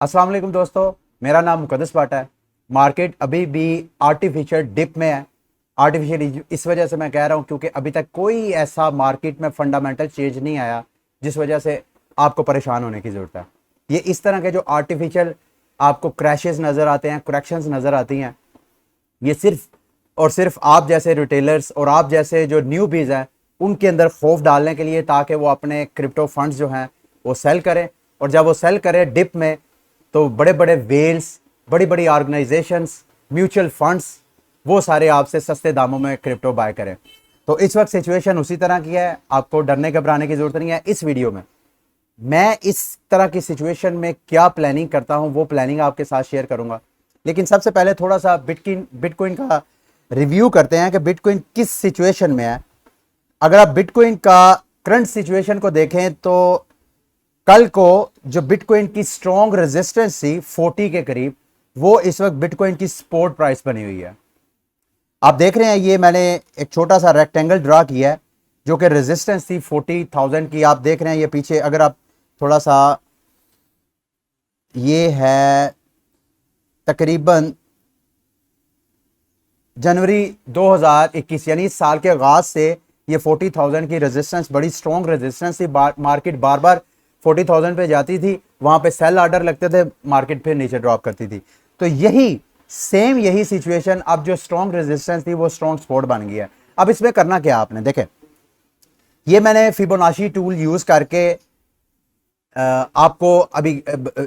अस्सलाम वालेकुम दोस्तों, मेरा नाम मुकद्दस बाटा है। मार्केट अभी भी आर्टिफिशियल डिप में है। आर्टिफिशियल इस वजह से मैं कह रहा हूँ क्योंकि अभी तक कोई ऐसा मार्केट में फंडामेंटल चेंज नहीं आया जिस वजह से आपको परेशान होने की ज़रूरत है। ये इस तरह के जो आर्टिफिशियल आपको क्रैशेस नज़र आते हैं, करेक्शंस नज़र आती हैं, ये सिर्फ और सिर्फ आप जैसे रिटेलर्स और आप जैसे जो न्यूबीज़ हैं उनके अंदर खौफ डालने के लिए, ताकि वो अपने क्रिप्टो फंड्स जो हैं वो सेल करें। और जब वो सेल करें डिप में, तो बड़े बड़े वेल्स, बड़ी बड़ी ऑर्गेनाइजेशंस, म्यूचुअल फंड्स, वो सारे आपसे सस्ते दामों में क्रिप्टो बाय करें। तो इस वक्त सिचुएशन उसी तरह की है, आपको डरने घबराने की जरूरत नहीं है। इस वीडियो में मैं इस तरह की सिचुएशन में क्या प्लानिंग करता हूं वो प्लानिंग आपके साथ शेयर करूंगा। लेकिन सबसे पहले थोड़ा सा बिटकॉइन का रिव्यू करते हैं कि बिटकॉइन किस सिचुएशन में है। अगर आप बिटकॉइन का करंट सिचुएशन को देखें तो कल को जो बिटकॉइन की स्ट्रॉन्ग रेजिस्टेंस थी 40 के करीब, वो इस वक्त बिटकॉइन की सपोर्ट प्राइस बनी हुई है। आप देख रहे हैं, ये मैंने एक छोटा सा रेक्टेंगल ड्रा किया है जो कि रेजिस्टेंस थी 40,000 की। आप देख रहे हैं ये पीछे, अगर आप थोड़ा सा, ये है तकरीबन जनवरी 2021, यानी इस साल के आगाज से ये 40,000 की रेजिस्टेंस, बड़ी स्ट्रॉन्ग रेजिस्टेंस थी। मार्केट बार बार 40,000 पे जाती थी, वहां पे सेल ऑर्डर लगते थे, मार्केट फिर नीचे ड्रॉप करती थी। तो यही सिचुएशन, अब जो स्ट्रॉन्ग रेजिस्टेंस थी वो स्ट्रॉन्ग सपोर्ट बन गई है। अब इसमें करना क्या आपने, देखें, ये मैंने फिबोनाची टूल यूज करके आपको अभी,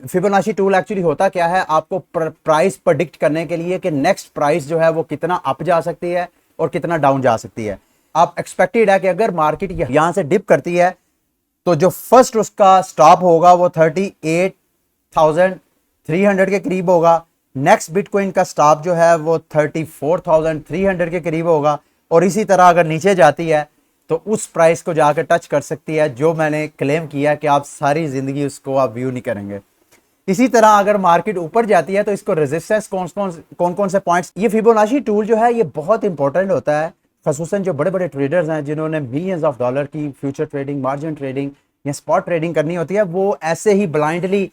फिबोनाची टूल एक्चुअली होता क्या है, आपको प्राइस प्रेडिक्ट करने के लिए कि नेक्स्ट प्राइस जो है वो कितना अप जा सकती है और कितना डाउन जा सकती है। आप एक्सपेक्टेड है कि अगर मार्केट यहां से डिप करती है तो जो फर्स्ट उसका स्टॉप होगा वो 38,300 के करीब होगा। नेक्स्ट बिटकॉइन का स्टॉप जो है वो 34,300 के करीब होगा। और इसी तरह अगर नीचे जाती है तो उस प्राइस को जाकर टच कर सकती है, जो मैंने क्लेम किया कि आप सारी जिंदगी उसको आप व्यू नहीं करेंगे। इसी तरह अगर मार्केट ऊपर जाती है तो इसको रेजिस्टेंस कौन कौन से पॉइंट्स, ये फिबोनाची टूल जो है ये बहुत इंपॉर्टेंट होता है, खसूसन जो बड़े बड़े ट्रेडर्स हैं जिन्होंने मिलियंस ऑफ डॉलर की फ्यूचर ट्रेडिंग, मार्जिन ट्रेडिंग या स्पॉट ट्रेडिंग करनी होती है। वो ऐसे ही ब्लाइंडली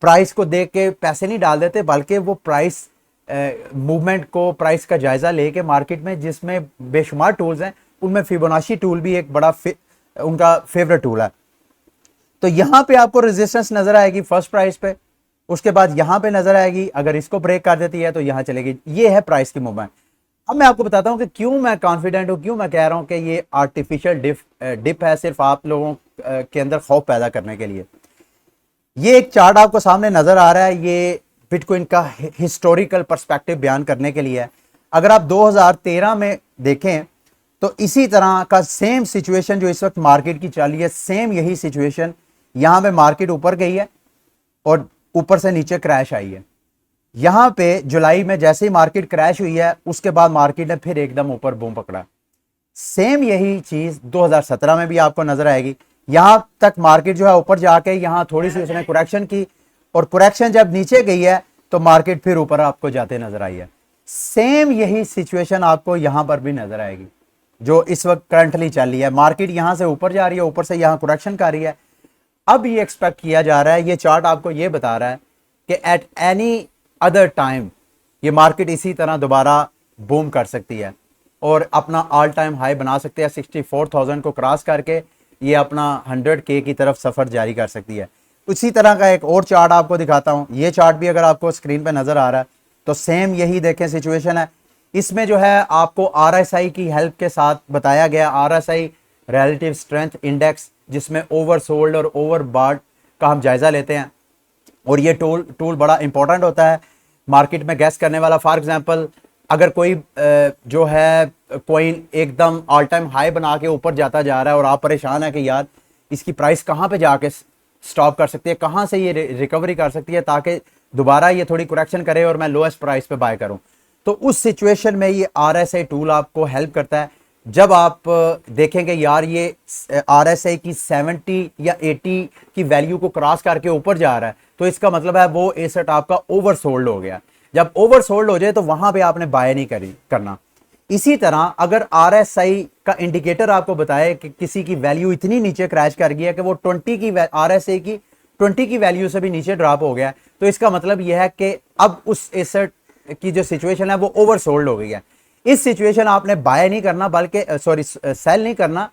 प्राइस को देख के पैसे नहीं डाल देते, बल्कि वो प्राइस मूवमेंट को, प्राइस का जायजा लेके मार्केट में, जिसमें बेशुमार टूल्स हैं, उनमें फिबोनाची टूल भी एक बड़ा उनका फेवरेट टूल है। तो यहां पे आपको रेजिस्टेंस नजर आएगी फर्स्ट प्राइस पे, उसके बाद यहां पे नजर आएगी, अगर इसको ब्रेक कर देती है तो यहां चलेगी। ये है प्राइस की मूवमेंट। अब मैं आपको बताता हूं कि क्यों मैं कॉन्फिडेंट हूं, क्यों मैं कह रहा हूं कि ये आर्टिफिशियल डिप है, सिर्फ आप लोगों के अंदर खौफ पैदा करने के लिए। ये एक चार्ट आपको सामने नजर आ रहा है, ये बिटकॉइन का हिस्टोरिकल पर्सपेक्टिव बयान करने के लिए है। अगर आप 2013 में देखें तो इसी तरह का सेम सिचुएशन जो इस वक्त मार्केट की चल रही है, सेम यही सिचुएशन, यहां पे मार्केट ऊपर गई है और ऊपर से नीचे क्रैश आई है। यहां पे जुलाई में जैसे ही मार्केट क्रैश हुई है, उसके बाद मार्केट ने फिर एकदम ऊपर बूम पकड़ा। सेम यही चीज 2017 में भी आपको नजर आएगी। यहां तक मार्केट जो है ऊपर जाके यहां थोड़ी सी उसने करेक्शन की, और करेक्शन जब नीचे गई है तो मार्केट फिर ऊपर आपको जाते नजर आई है। सेम यही सिचुएशन आपको यहां पर भी नजर आएगी जो इस वक्त करंटली चल रही है। मार्केट यहां से ऊपर जा रही है, ऊपर से यहां करेक्शन कर रही है। अब ये एक्सपेक्ट किया जा रहा है, ये चार्ट आपको ये बता रहा है कि एट एनी अदर टाइम ये मार्केट इसी तरह दोबारा बूम कर सकती है और अपना ऑल टाइम हाई बना सकती है। 64,000 को क्रॉस करके ये अपना 100K की तरफ सफर जारी कर सकती है। उसी तरह का एक और चार्ट आपको दिखाता हूं। ये चार्ट भी अगर आपको स्क्रीन पे नजर आ रहा है तो सेम यही देखें सिचुएशन है। इसमें जो है आपको RSI की हेल्प के साथ बताया गया, RSI रिलेटिव स्ट्रेंथ इंडेक्स, जिसमें ओवरसोल्ड और ओवरबॉट का हम जायजा लेते हैं। और ये टूल बड़ा इंपॉर्टेंट होता है मार्केट में गैस करने वाला। फॉर एग्जांपल, अगर कोई जो है कॉइन एकदम ऑल टाइम हाई बना के ऊपर जाता जा रहा है और आप परेशान है कि यार इसकी प्राइस कहाँ पे जाके स्टॉप कर सकती है, कहाँ से ये रिकवरी कर सकती है ताकि दोबारा ये थोड़ी करेक्शन करे और मैं लोएस्ट प्राइस पे बाय करूं, तो उस सिचुएशन में ये RSI टूल आपको हेल्प करता है। जब आप देखेंगे यार ये RSI की 70 या 80 की वैल्यू को क्रॉस करके ऊपर जा रहा है, तो इसका मतलब है वो एसेट आपका ओवरसोल्ड हो गया। जब ओवरसोल्ड हो जाए तो वहां पे आपने बाय नहीं करना। इसी तरह अगर RSI का इंडिकेटर आपको बताए कि किसी की वैल्यू इतनी नीचे क्रैश कर गई है कि वो 20 की RSI की 20 की वैल्यू से भी नीचे ड्रॉप हो गया, तो इसका मतलब यह है कि अब उस एसेट की जो सिचुएशन है वो ओवरसोल्ड हो गई है। इस सिचुएशन आपने बाय नहीं करना, बल्कि सेल नहीं करना,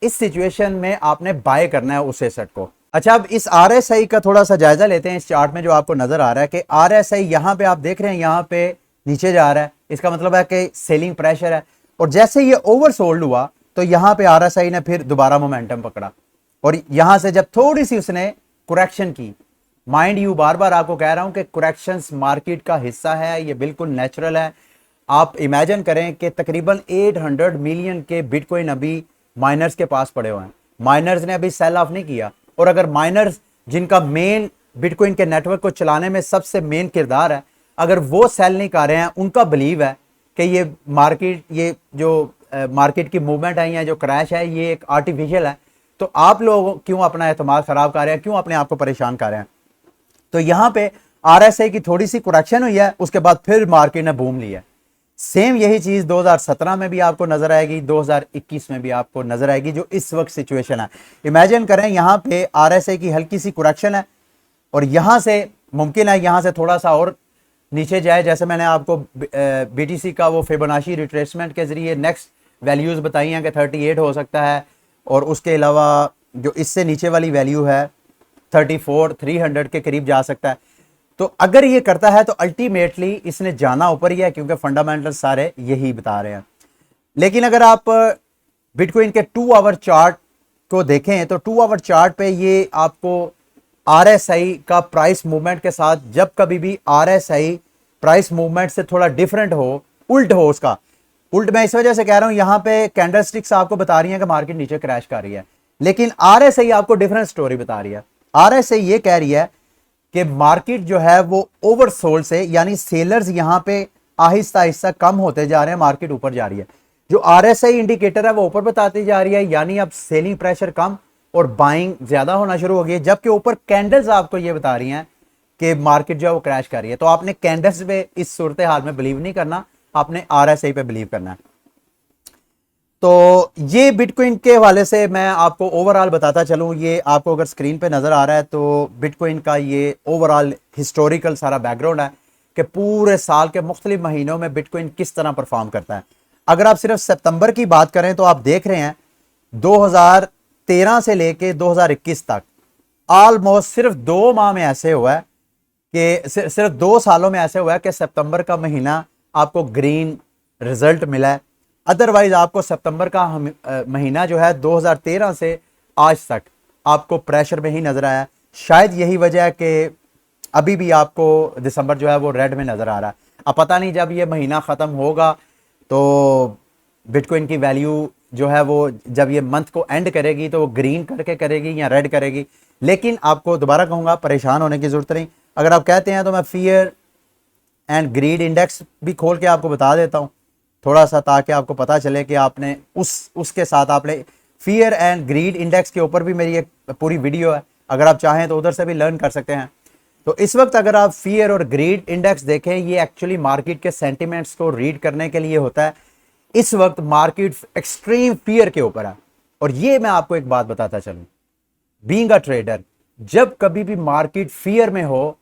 इस सिचुएशन में आपने बाय करना है उस एसेट को। अच्छा, अब इस आरएसआई का थोड़ा सा जायजा लेते हैं। इस चार्ट में जो आपको नजर आ रहा है कि आरएसआई यहां पे आप देख रहे हैं, यहां पे नीचे जा रहा है, इसका मतलब है कि सेलिंग प्रेशर है। और जैसे ये ओवरसोल्ड हुआ तो यहां पे आरएसआई ने फिर दोबारा मोमेंटम पकड़ा, और यहां से जब थोड़ी सी उसने करेक्शन की, माइंड यू बार बार आपको कह रहा हूं कि करेक्शंस मार्केट का हिस्सा है, ये बिल्कुल नेचुरल है। आप इमेजिन करें कि तकरीबन 800 मिलियन के बिटकॉइन अभी माइनर्स के पास पड़े हुए हैं, माइनर्स ने अभी सेल ऑफ नहीं किया। और अगर माइनर्स, जिनका मेन बिटकॉइन के नेटवर्क को चलाने में सबसे मेन किरदार है, अगर वो सेल नहीं कर रहे हैं, उनका बिलीव है कि ये मार्केट, ये जो मार्केट की मूवमेंट है या जो क्रैश है ये एक आर्टिफिशियल है, तो आप लोग क्यों अपना एतमाद खराब कर रहे हैं, क्यों अपने आप को परेशान कर रहे हैं। तो यहां पे आरएसआई की थोड़ी सी करेक्शन हुई है, उसके बाद फिर मार्केट ने बूम लिया। सेम यही चीज 2017 में भी आपको नजर आएगी, 2021 में भी आपको नजर आएगी, जो इस वक्त सिचुएशन है। इमेजिन करें यहां पे आरएसआई की हल्की सी करेक्शन है, और यहां से मुमकिन है यहां से थोड़ा सा और नीचे जाए, जैसे मैंने आपको बीटीसी का वो फिबोनाची रिट्रेसमेंट के जरिए नेक्स्ट वैल्यूज बताई हैं कि 38 हो सकता है, और उसके अलावा जो इससे नीचे वाली वैल्यू है 34,300 के करीब जा सकता है। तो अगर ये करता है तो अल्टीमेटली इसने जाना ऊपर ही है, क्योंकि फंडामेंटल सारे यही बता रहे हैं। लेकिन अगर आप बिटकॉइन के 2 आवर चार्ट को देखें तो 2 आवर चार्ट पे ये आपको आरएसआई का प्राइस मूवमेंट के साथ, जब कभी भी आरएसआई प्राइस मूवमेंट से थोड़ा डिफरेंट हो, उल्ट हो, उसका उल्ट मैं इस वजह से कह रहा हूं, यहां पे कैंडलस्टिक्स आपको बता रही है कि मार्केट नीचे क्रैश कर रही है, लेकिन आरएसआई आपको डिफरेंट स्टोरी बता रही है। आरएसआई ये कह रही है कि मार्केट जो है वो ओवरसोल्ड से, यानी सेलर्स यहां पे आहिस्ता आहिस्ता कम होते जा रहे हैं, मार्केट ऊपर जा रही है। जो आरएसआई इंडिकेटर है वो ऊपर बताती जा रही है, यानी अब सेलिंग प्रेशर कम और बाइंग ज्यादा होना शुरू हो गई है, जबकि ऊपर कैंडल्स आपको ये बता रही हैं कि मार्केट जो है वो क्रैश कर रही है। तो आपने कैंडल्स पे इस सूरत हाल में बिलीव नहीं करना, आपने आरएसआई पे बिलीव करना है। तो ये बिटकॉइन के हवाले से मैं आपको ओवरऑल बताता चलूं, ये आपको अगर स्क्रीन पे नजर आ रहा है तो बिटकॉइन का ये ओवरऑल हिस्टोरिकल सारा बैकग्राउंड है कि पूरे साल के मुख्तलिफ महीनों में बिटकॉइन किस तरह परफॉर्म करता है। अगर आप सिर्फ सितंबर की बात करें तो आप देख रहे हैं 2013 से लेके 2021 तक ऑलमोस्ट सिर्फ 2 माह में ऐसे हुआ है कि सिर्फ 2 सालों में ऐसे हुआ है कि सितंबर का महीना आपको ग्रीन रिजल्ट मिला है। अदरवाइज आपको सितंबर का महीना जो है 2013 से आज तक आपको प्रेशर में ही नजर आया। शायद यही वजह है कि अभी भी आपको दिसंबर जो है वो रेड में नजर आ रहा है। अब पता नहीं जब ये महीना ख़त्म होगा तो बिटकॉइन की वैल्यू जो है वो, जब ये मंथ को एंड करेगी तो वो ग्रीन करके करेगी या रेड करेगी। लेकिन आपको दोबारा कहूँगा, परेशान होने की ज़रूरत नहीं। अगर आप कहते हैं तो मैं फियर एंड ग्रीड इंडेक्स भी खोल के आपको बता देता हूँ थोड़ा सा, ताकि आपको पता चले कि आपने उसके साथ आपने फियर एंड ग्रीड इंडेक्स के ऊपर भी मेरी एक पूरी वीडियो है, अगर आप चाहें तो उधर से भी लर्न कर सकते हैं। तो इस वक्त अगर आप फियर और ग्रीड इंडेक्स देखें, ये एक्चुअली मार्केट के सेंटिमेंट्स को रीड करने के लिए होता है। इस वक्त मार्केट एक्सट्रीम फियर के ऊपर है, और ये मैं आपको एक बात बताता चलूं, बीइंग अ ट्रेडर, जब कभी भी मार्केट फियर में हो,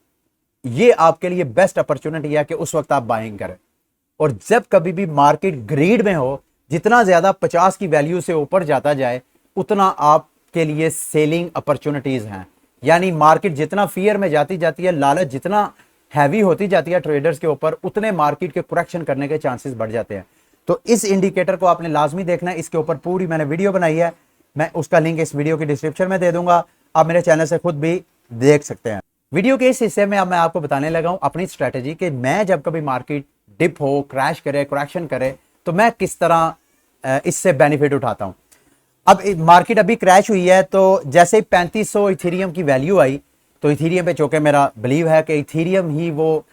ये आपके लिए बेस्ट अपॉर्चुनिटी है कि उस वक्त आप बाइंग करें। और जब कभी भी मार्केट ग्रीड में हो, जितना ज्यादा 50 की वैल्यू से ऊपर जाता जाए उतना आपके लिए सेलिंग अपॉर्चुनिटीज हैं। यानी मार्केट जितना फियर में जाती जाती है, लालच जितना हैवी होती जाती है ट्रेडर्स के ऊपर, उतने मार्केट के करेक्शन करने के चांसेस बढ़ जाते हैं। तो इस इंडिकेटर को आपने लाजमी देखना है, इसके ऊपर पूरी मैंने वीडियो बनाई है, मैं उसका लिंक इस वीडियो की डिस्क्रिप्शन में दे दूंगा, आप मेरे चैनल से खुद भी देख सकते हैं। वीडियो के इस हिस्से में अब मैं आपको बताने लगा हूं अपनी स्ट्रेटेजी कि मैं जब कभी मार्केट डिप हो, क्रैश करे, करेक्शन करे, तो मैं किस तरह इससे बेनिफिट उठाता हूं। अब मार्केट अभी क्रैश हुई है, तो जैसे 3500 इथेरियम की वैल्यू आई, तो इथेरियम पे चूंकि मेरा बिलीव है कि इथेरियम ही वो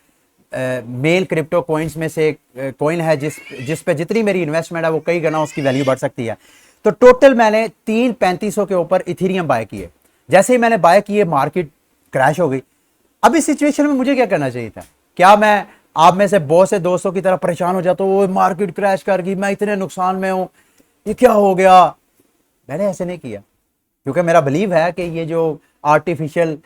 मेन क्रिप्टो कॉइन्स में से कॉइन है जिस पे जितनी मेरी इन्वेस्टमेंट है वो कई गुना उसकी वैल्यू बढ़ सकती है। तो टोटल मैंने 3500 के ऊपर इथेरियम बाय किए। जैसे ही मैंने बाय किए, मार्केट क्रैश हो गई। अब इस सिचुएशन में मुझे क्या करना चाहिए था? क्या मैं आप में से बहुत से दोस्तों की तरह परेशान हो जाता हूँ, मार्केट क्रैश कर गई, मैं इतने नुकसान में हूं, ये क्या हो गया? मैंने ऐसे नहीं किया, क्योंकि मेरा बिलीव है कि ये जो आर्टिफिशियल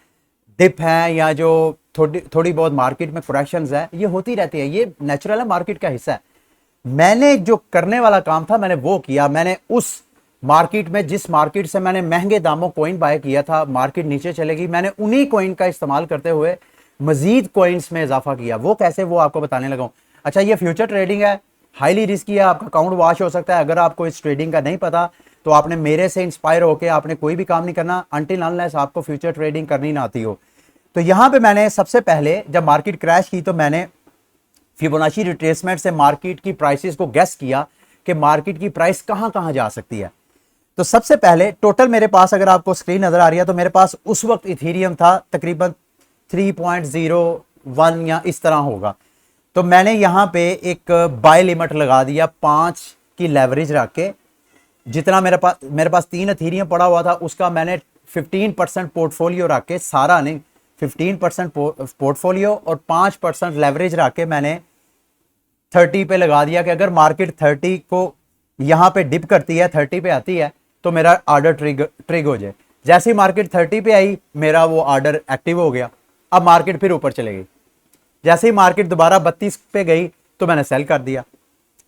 डिप है या जो थोड़ी थोड़ी बहुत मार्केट में करेक्शंस है, ये होती रहती है, ये नेचुरल है, मार्केट का हिस्सा है। मैंने जो करने वाला काम था मैंने वो किया। मैंने उस मार्केट में, जिस मार्केट से मैंने महंगे दामों कॉइन बाय किया था, मार्केट नीचे चलेगी, मैंने उन्हीं कॉइन का इस्तेमाल करते हुए मजीद कॉइन्स में इजाफा किया। वो कैसे, वो आपको बताने लगा हूं। अच्छा, ये फ्यूचर ट्रेडिंग है, हाईली रिस्की है, आपका अकाउंट वॉश हो सकता है। अगर आपको इस ट्रेडिंग का नहीं पता तो आपने मेरे से इंस्पायर होकर आपने कोई भी काम नहीं करना अनटिल अनलेस आपको फ्यूचर ट्रेडिंग करनी ना आती हो। तो यहां पे मैंने सबसे पहले जब मार्केट क्रैश की तो मैंने फिबोनाची रिट्रेसमेंट से मार्केट की प्राइसेस को गेस किया कि मार्केट की प्राइस कहां कहां जा सकती है। तो सबसे पहले टोटल मेरे पास, अगर आपको स्क्रीन नजर आ रही है, तो मेरे पास उस वक्त इथेरियम था तकरीबन 3.01 या इस तरह होगा। तो मैंने यहां पे एक बाय लिमिट लगा दिया 5 की लेवरेज रख के। जितना मेरे पास 3 इथेरियम पड़ा हुआ था उसका मैंने 15% पोर्टफोलियो रख के, सारा नहीं 15% पोर्टफोलियो और 5% लेवरेज रख के मैंने 30 पे लगा दिया कि अगर मार्केट 30 को यहां पे डिप करती है, 30 पे आती है, तो मेरा ऑर्डर ट्रिग हो जाए। जैसे ही मार्केट 30 पे आई मेरा वो ऑर्डर एक्टिव हो गया। अब मार्केट फिर ऊपर चले गई। जैसे ही मार्केट दोबारा 32 पे गई तो मैंने सेल कर दिया।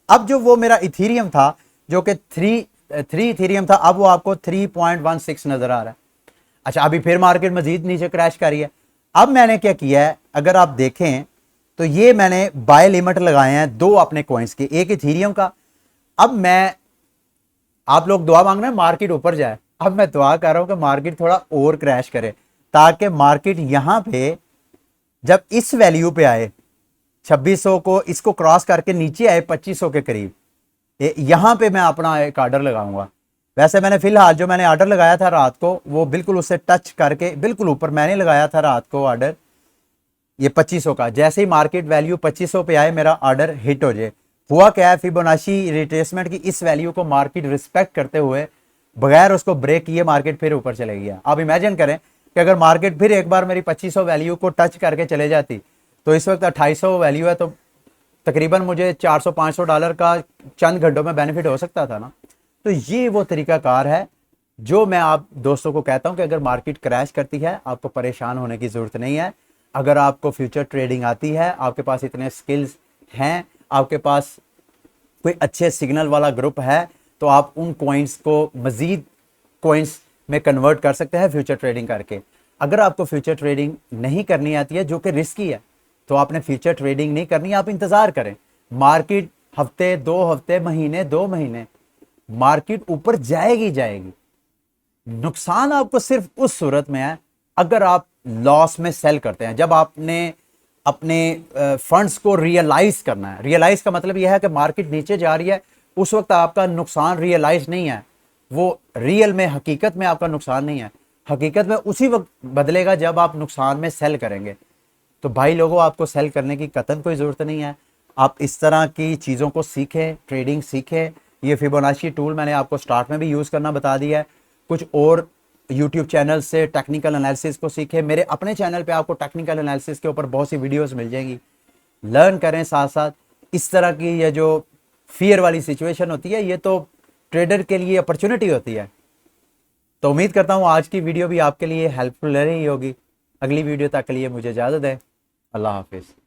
अब जो वो मेरा इथेरियम था जो कि 3 इथेरियम था, अब वो आपको 3.16 नजर आ रहा है। अच्छा, अभी फिर मार्केट मजीद नीचे क्रैश कर रही है। अब मैंने क्या किया है, अगर आप देखें तो ये मैंने बाय लिमिट लगाए हैं 2 अपने कॉइन्स के, एक इथेरियम का। अब मैं, आप लोग दुआ मांग रहे हैं मार्केट ऊपर जाए, अब मैं दुआ कर रहा हूं कि मार्केट थोड़ा और क्रैश करे ताकि मार्केट यहां पे जब इस वैल्यू पे आए 2600 को, इसको क्रॉस करके नीचे आए 2500 के करीब, यहां पे मैं अपना एक ऑर्डर लगाऊंगा। वैसे मैंने फिलहाल जो मैंने ऑर्डर लगाया था रात को वो बिल्कुल उससे टच करके बिल्कुल ऊपर मैंने लगाया था रात को ऑर्डर, ये 2500 का। जैसे ही मार्केट वैल्यू 2500 पे आए मेरा ऑर्डर हिट हो जाए। हुआ क्या है, फिबोनाची रिट्रेसमेंट की इस वैल्यू को मार्केट रिस्पेक्ट करते हुए बगैर उसको ब्रेक किए मार्केट फिर ऊपर चले गया। आप इमेजिन करें कि अगर मार्केट फिर एक बार मेरी 2500 वैल्यू को टच करके चले जाती तो इस वक्त 2800 वैल्यू है, तो तकरीबन मुझे $400-500 का चंद घंटों में बेनिफिट हो सकता था ना। तो ये वो तरीकाकार है जो मैं आप दोस्तों को कहता हूं कि अगर मार्केट क्रैश करती है आपको परेशान होने की जरूरत नहीं है। अगर आपको फ्यूचर ट्रेडिंग आती है, आपके पास इतने स्किल्स हैं, आपके पास कोई अच्छे सिग्नल वाला ग्रुप है, तो आप उन कॉइन्स को मजीद कॉइन्स में कन्वर्ट कर सकते हैं फ्यूचर ट्रेडिंग करके। अगर आपको फ्यूचर ट्रेडिंग नहीं करनी आती है जो कि रिस्की है, तो आपने फ्यूचर ट्रेडिंग नहीं करनी, आप इंतजार करें। मार्केट हफ्ते 2 हफ्ते, महीने 2 महीने मार्केट ऊपर जाएगी जाएगी। नुकसान आपको सिर्फ उस सूरत में है अगर आप लॉस में सेल करते हैं। जब आपने अपने फंड्स को रियलाइज करना है, रियलाइज का मतलब यह है कि मार्केट नीचे जा रही है, उस वक्त आपका नुकसान रियलाइज नहीं है, वो रियल में हकीकत में आपका नुकसान नहीं है, हकीकत में उसी वक्त बदलेगा जब आप नुकसान में सेल करेंगे। तो भाई लोगों, आपको सेल करने की कतई कोई ज़रूरत नहीं है। आप इस तरह की चीज़ों को सीखें, ट्रेडिंग सीखें। ये फिबोनाची टूल मैंने आपको स्टार्ट में भी यूज़ करना बता दिया है। कुछ और यूट्यूब चैनल से टेक्निकल एनालिसिस को सीखें। मेरे अपने चैनल पे आपको टेक्निकल एनालिसिस के ऊपर बहुत सी वीडियोस मिल जाएंगी, लर्न करें साथ साथ। इस तरह की ये जो फियर वाली सिचुएशन होती है ये तो ट्रेडर के लिए अपॉर्चुनिटी होती है। तो उम्मीद करता हूँ आज की वीडियो भी आपके लिए हेल्पफुल रही होगी। अगली वीडियो तक के लिए मुझे इजाज़त है। अल्लाह हाफिज़।